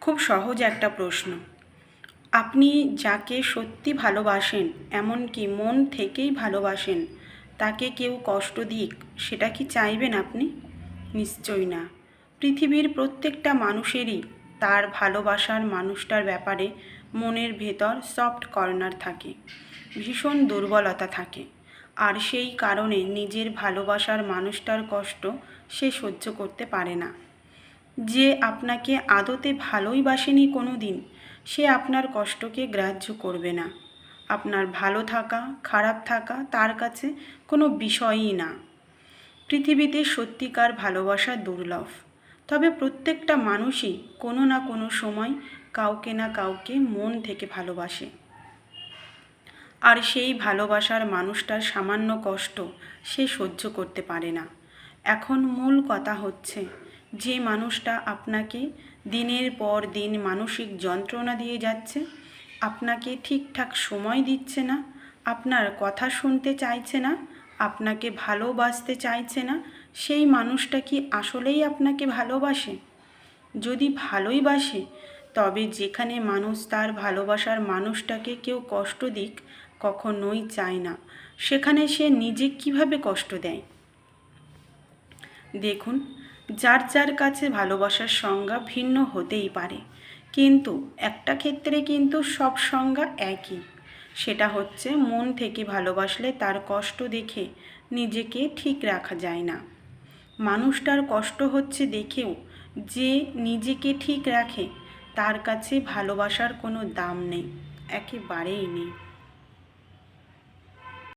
খুব সহজ একটা প্রশ্ন। আপনি যাকে সত্যি ভালোবাসেন, এমনকি মন থেকেই ভালোবাসেন, তাকে কেউ কষ্ট দিক, সেটা কি চাইবেন আপনি? নিশ্চয়ই না। পৃথিবীর প্রত্যেকটা মানুষেরই তার ভালোবাসার মানুষটার ব্যাপারে মনের ভেতর সফট কর্নার থাকে, ভীষণ দুর্বলতা থাকে। আর সেই কারণে নিজের ভালোবাসার মানুষটার কষ্ট সে সহ্য করতে পারে না। যে আপনাকে আদতে ভালোই বাসেনি কোনো দিন, সে আপনার কষ্টকে গ্রাহ্য করবে না। আপনার ভালো থাকা খারাপ থাকা তার কাছে কোনো বিষয়ই না। পৃথিবীতে সত্যিকার ভালোবাসা দুর্লভ, তবে প্রত্যেকটা মানুষই কোনো না কোনো সময় কাউকে না কাউকে মন থেকে ভালোবাসে। আর সেই ভালোবাসার মানুষটার সামান্য কষ্ট সে সহ্য করতে পারে না। এখন মূল কথা হচ্ছে, যে মানুষটা আপনাকে দিনের পর দিন মানসিক যন্ত্রণা দিয়ে যাচ্ছে, আপনাকে ঠিকঠাক সময় দিচ্ছে না, আপনার কথা শুনতে চাইছে না, আপনাকে ভালোবাসতে চাইছে না, সেই মানুষটা কি আসলেই আপনাকে ভালোবাসে? যদি ভালোই বাসে, তবে যেখানে মানুষ তার ভালোবাসার মানুষটাকে কেউ কষ্ট দিক কখনোই চায় না, সেখানে সে নিজে কিভাবে কষ্ট দেয়? দেখুন, যার যার কাছে ভালোবাসার সংজ্ঞা ভিন্ন হতেই পারে, কিন্তু একটা ক্ষেত্রে কিন্তু সব সংজ্ঞা একই। সেটা হচ্ছে, মন থেকে ভালোবাসলে তার কষ্ট দেখে নিজেকে ঠিক রাখা যায় না। মানুষটার কষ্ট হচ্ছে দেখেও যে নিজেকে ঠিক রাখে, তার কাছে ভালোবাসার কোনো দাম নেই, একেবারেই নেই।